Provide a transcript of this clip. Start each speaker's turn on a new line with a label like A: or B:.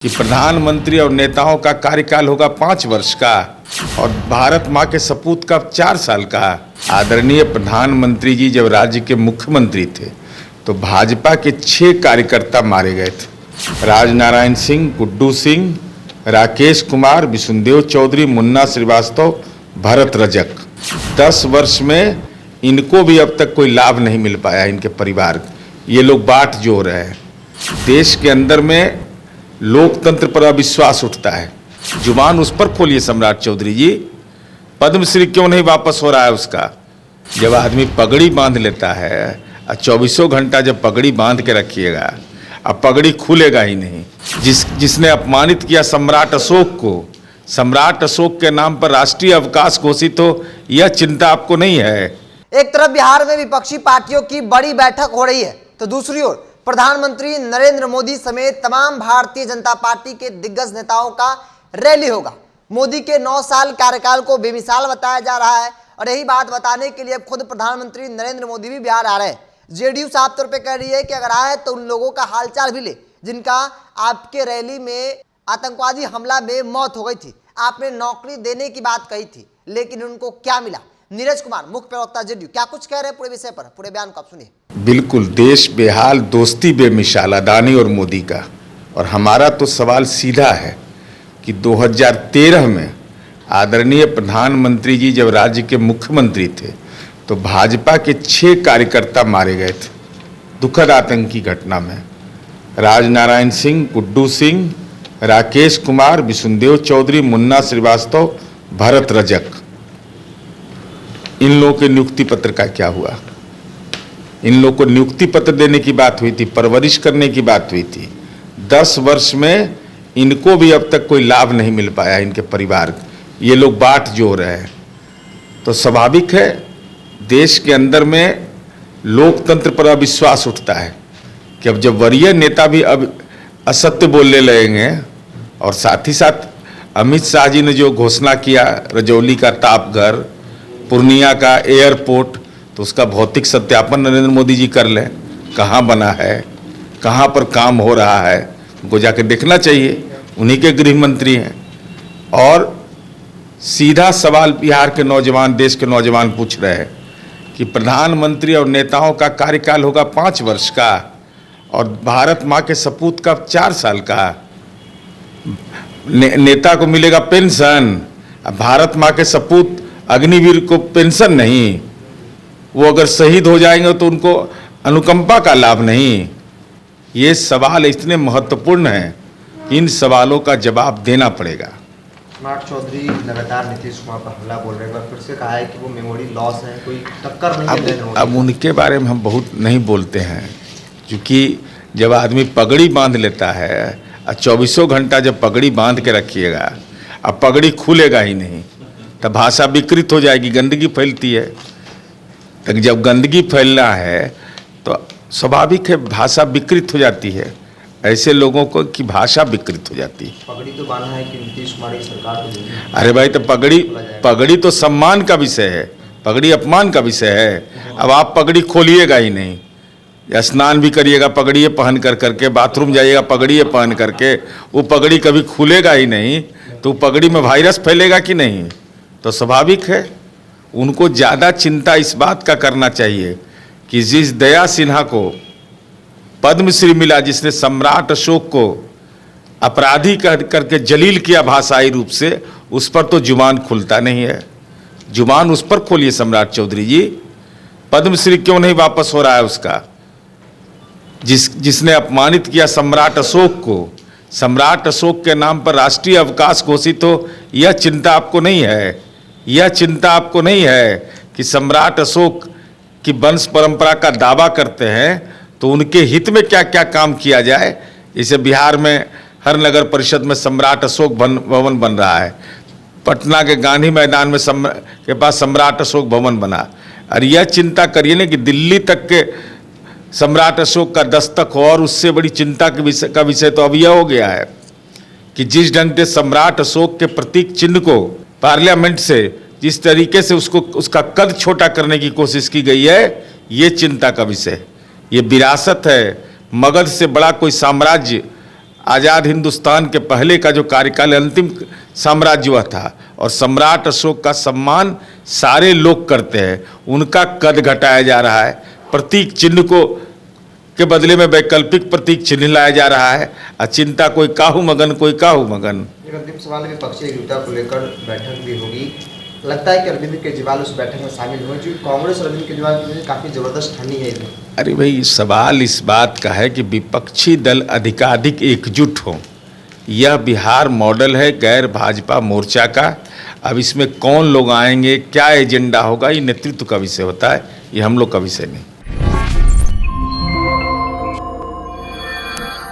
A: कि प्रधानमंत्री और नेताओं का कार्यकाल होगा 5 वर्ष का और भारत माँ के सपूत का 4 साल का। आदरणीय प्रधानमंत्री जी जब राज्य के मुख्यमंत्री थे तो भाजपा के 6 कार्यकर्ता मारे गए थे। राजनारायण सिंह, गुड्डू सिंह, राकेश कुमार, विशुनदेव चौधरी, मुन्ना श्रीवास्तव, भरत रजक। 10 वर्ष में इनको भी अब तक कोई लाभ नहीं मिल पाया। इनके परिवार ये लोग बाट जोड़ रहे हैं। देश के अंदर में लोकतंत्र पर अविश्वास उठता है। जुबान उस पर खोलिए सम्राट चौधरी जी, पद्मश्री क्यों नहीं वापस हो रहा है उसका? जब आदमी पगड़ी बांध लेता है और 24 घंटा जब पगड़ी बांध के रखिएगा, अब पगड़ी खुलेगा ही नहीं। जिसने अपमानित किया सम्राट अशोक को, सम्राट अशोक के नाम पर राष्ट्रीय अवकाश घोषित हो, यह चिंता आपको नहीं है?
B: एक तरफ बिहार में विपक्षी पार्टियों की बड़ी बैठक हो रही है तो दूसरी ओर प्रधानमंत्री नरेंद्र मोदी समेत तमाम भारतीय जनता पार्टी के दिग्गज नेताओं का रैली होगा। मोदी के 9 साल कार्यकाल को बेमिसाल बताया जा रहा है और यही बात बताने के लिए अब खुद प्रधानमंत्री नरेंद्र मोदी भी बिहार आ रहे हैं। जेडीयू साफ तौर पे कह रही है कि अगर आए तो उन लोगों का हालचाल भी ले जिनका आपके रैली में आतंकवादी हमला में मौत हो गई थी। आपने नौकरी देने की बात कही थी, लेकिन उनको क्या मिला? नीरज कुमार, मुख्य प्रवक्ता जेडीयू, क्या कुछ कह रहे हैं पूरे विषय पर? पूरे बयान को आप सुनिए।
A: बिल्कुल, देश बेहाल, दोस्ती बेमिसाल अदानी और मोदी का। और हमारा तो सवाल सीधा है कि 2013 में आदरणीय प्रधानमंत्री जी जब राज्य के मुख्यमंत्री थे तो भाजपा के 6 कार्यकर्ता मारे गए थे दुखद आतंकी घटना में। राजनारायण सिंह, गुड्डू सिंह, राकेश कुमार, विशुनदेव चौधरी, मुन्ना श्रीवास्तव, भरत रजक। इन लोगों के नियुक्ति पत्र का क्या हुआ? इन लोगों को नियुक्ति पत्र देने की बात हुई थी, परवरिश करने की बात हुई थी। 10 वर्ष में इनको भी अब तक कोई लाभ नहीं मिल पाया। इनके परिवार ये लोग बाट जोड़ रहे हैं। तो स्वाभाविक है देश के अंदर में लोकतंत्र पर अविश्वास उठता है कि अब जब वरीय नेता भी अब असत्य बोलने लगेंगे। और साथ ही साथ अमित शाह जी ने जो घोषणा किया, रजौली का तापघर, पूर्णिया का एयरपोर्ट, तो उसका भौतिक सत्यापन नरेंद्र मोदी जी कर लें। कहाँ बना है, कहाँ पर काम हो रहा है, उनको जाके देखना चाहिए। उन्हीं के गृह मंत्री हैं। और सीधा सवाल बिहार के नौजवान, देश के नौजवान पूछ रहे हैं कि प्रधानमंत्री और नेताओं का कार्यकाल होगा 5 वर्ष का और भारत माँ के सपूत का 4 साल का। नेता को मिलेगा पेंशन, भारत माँ के सपूत अग्निवीर को पेंशन नहीं। वो अगर शहीद हो जाएंगे तो उनको अनुकंपा का लाभ नहीं। ये सवाल इतने महत्वपूर्ण हैं कि इन सवालों का जवाब देना पड़ेगा।
C: सम्राट चौधरी लगातार नीतीश कुमार पर हमला बोल रहे हैं, फिर से कहा है कि वो मेमोरी लॉस है, कोई टक्कर नहीं है।
A: अब उनके बारे में हम बहुत नहीं बोलते हैं, क्योंकि जब आदमी पगड़ी बांध लेता है और 24 घंटा जब पगड़ी बांध के रखिएगा, अब पगड़ी खुलेगा ही नहीं, तब भाषा विकृत हो जाएगी, गंदगी फैलती है। तक जब गंदगी फैलना है तो स्वाभाविक है भाषा विकृत हो जाती है। ऐसे लोगों को की भाषा विकृत हो जाती है।
C: पगड़ी तो बांधना है कि नीतीश कुमार की सरकार को।
A: अरे भाई, तो पगड़ी तो सम्मान का विषय है, पगड़ी अपमान का विषय है। अब आप पगड़ी खोलिएगा ही नहीं, स्नान भी करिएगा पगड़ी पहन कर करके, बाथरूम जाइएगा पगड़ी पहन करके, वो पगड़ी कभी खुलेगा ही नहीं, तो पगड़ी में वायरस फैलेगा कि नहीं? तो स्वाभाविक है उनको ज़्यादा चिंता इस बात का करना चाहिए कि जिस दया सिन्हा को पद्मश्री मिला, जिसने सम्राट अशोक को अपराधी करके जलील किया भाषाई रूप से, उस पर तो जुबान खुलता नहीं है। जुबान उस पर खोलिए सम्राट चौधरी जी, पद्मश्री क्यों नहीं वापस हो रहा है उसका? जिसने अपमानित किया सम्राट अशोक को, सम्राट अशोक के नाम पर राष्ट्रीय अवकाश घोषित हो, यह चिंता आपको नहीं है? यह चिंता आपको नहीं है कि सम्राट अशोक की वंश परंपरा का दावा करते हैं तो उनके हित में क्या क्या काम किया जाए? जैसे बिहार में हर नगर परिषद में सम्राट अशोक भवन बन रहा है, पटना के गांधी मैदान में के पास सम्राट अशोक भवन बना। और यह चिंता करिए ना कि दिल्ली तक के सम्राट अशोक का दस्तक हो। और उससे बड़ी चिंता का विषय तो अब यह हो गया है कि जिस ढंग से सम्राट अशोक के प्रतीक चिन्ह को पार्लियामेंट से जिस तरीके से उसका कद छोटा करने की कोशिश की गई है, ये चिंता का विषय। ये विरासत है। मगध से बड़ा कोई साम्राज्य आज़ाद हिंदुस्तान के पहले का जो कार्यकाल अंतिम साम्राज्य हुआ था, और सम्राट अशोक का सम्मान सारे लोग करते हैं, उनका कद घटाया जा रहा है। प्रतीक चिन्ह को के बदले में वैकल्पिक प्रतीक चिन्ह लाया जा रहा है। अचिंता कोई काहू मगन, कोई काहू मगन।
C: एक अंतिम सवाल, विपक्षी एकजुटता को लेकर बैठक भी होगी, लगता है कि अरविंद केजरीवाल उस बैठक में शामिल हुए, जो कांग्रेस अरविंद केजरीवाल के लिए काफ़ी ज़बरदस्त ठानी है इसमें।
A: अरे भाई, सवाल इस बात का है कि विपक्षी दल अधिकाधिक एकजुट हों। यह बिहार मॉडल है गैर भाजपा मोर्चा का। अब इसमें कौन लोग आएंगे, क्या एजेंडा होगा, ये नेतृत्व का विषय होता है, ये हम लोग का विषय नहीं।